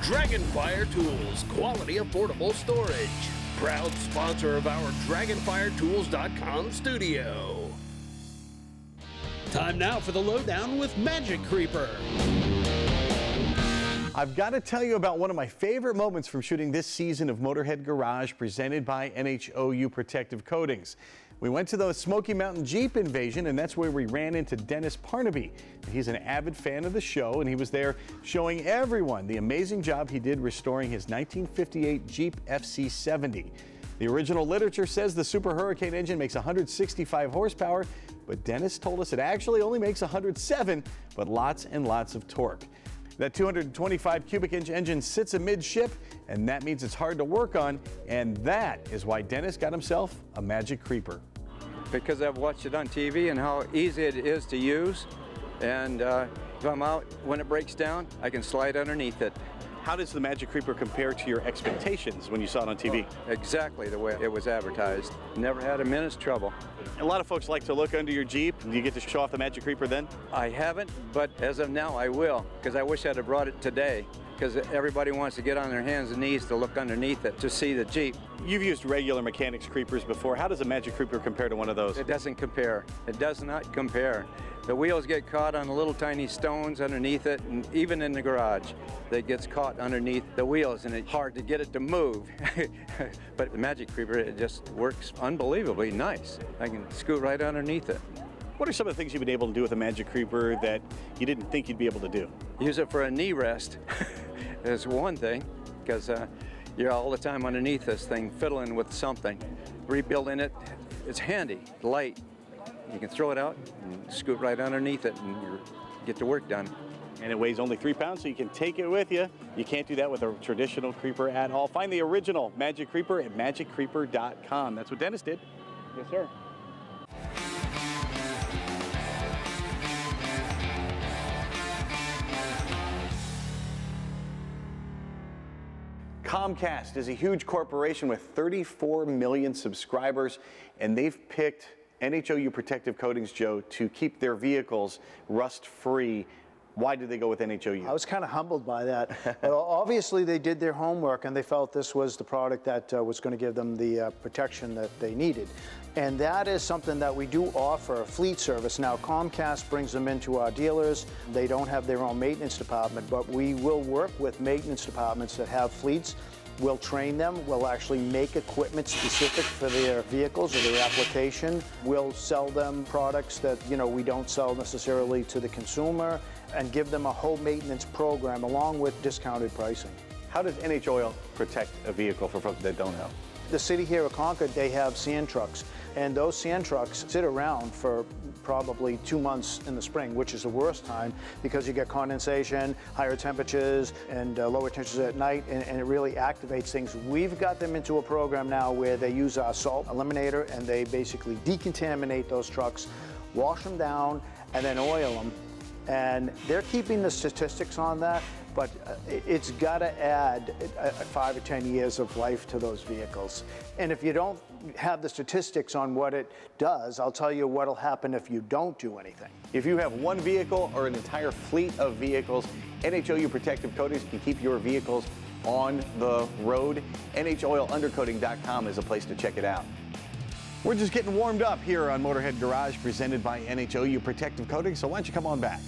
Dragonfire Tools, quality affordable storage. Proud sponsor of our DragonfireTools.com studio. Time now for the lowdown with Magic Creeper. I've got to tell you about one of my favorite moments from shooting this season of Motorhead Garage, presented by NHOU Protective Coatings. We went to the Smoky Mountain Jeep Invasion, and that's where we ran into Dennis Parnaby. He's an avid fan of the show, and he was there showing everyone the amazing job he did restoring his 1958 Jeep FC70. The original literature says the Super Hurricane engine makes 165 horsepower, but Dennis told us it actually only makes 107, but lots and lots of torque. That 225 cubic inch engine sits amidship, and that means it's hard to work on, and that is why Dennis got himself a Magic Creeper. Because I've watched it on TV and how easy it is to use, and if I'm out when it breaks down, I can slide underneath it. How does the Magic Creeper compare to your expectations when you saw it on TV? Exactly the way it was advertised. Never had a minute's trouble. A lot of folks like to look under your Jeep. Do you get to show off the Magic Creeper then? I haven't, but as of now I will, because I wish I'd have brought it today, because everybody wants to get on their hands and knees to look underneath it to see the Jeep. You've used regular mechanics creepers before. How does a Magic Creeper compare to one of those? It doesn't compare. It does not compare. The wheels get caught on the little tiny stones underneath it, and even in the garage, it gets caught underneath the wheels, and it's hard to get it to move. But the Magic Creeper, it just works unbelievably nice. I can scoot right underneath it. What are some of the things you've been able to do with a Magic Creeper that you didn't think you'd be able to do? Use it for a knee rest is one thing, because you're all the time underneath this thing fiddling with something. Rebuilding it, it's handy, light. You can throw it out and scoot right underneath it and you get the work done. And it weighs only 3 pounds, so you can take it with you. You can't do that with a traditional creeper at all. Find the original Magic Creeper at MagicCreeper.com. That's what Dennis did. Yes, sir. Comcast is a huge corporation with 34 million subscribers, and they've picked NHOU Protective Coatings, Joe, to keep their vehicles rust-free. Why did they go with NHOU? I was kind of humbled by that. Obviously, they did their homework, and they felt this was the product that was going to give them the protection that they needed. And that is something that we do offer, a fleet service. Now, Comcast brings them into our dealers. They don't have their own maintenance department, but we will work with maintenance departments that have fleets. We'll train them. We'll actually make equipment specific for their vehicles or their application. We'll sell them products that, you know, we don't sell necessarily to the consumer, and give them a whole maintenance program along with discounted pricing. How does NHOU protect a vehicle for folks that don't know? The city here of Concord, they have sand trucks, and those sand trucks sit around for probably 2 months in the spring, which is the worst time because you get condensation, higher temperatures, and lower temperatures at night, and it really activates things. We've got them into a program now where they use our salt eliminator, and they basically decontaminate those trucks, wash them down, and then oil them. And they're keeping the statistics on that, but it's got to add 5 or 10 years of life to those vehicles. And if you don't have the statistics on what it does, I'll tell you what'll happen if you don't do anything. If you have one vehicle or an entire fleet of vehicles, NHOU Protective Coatings can keep your vehicles on the road. NHOilundercoating.com is a place to check it out. We're just getting warmed up here on Motorhead Garage, presented by NHOU Protective Coatings, so why don't you come on back?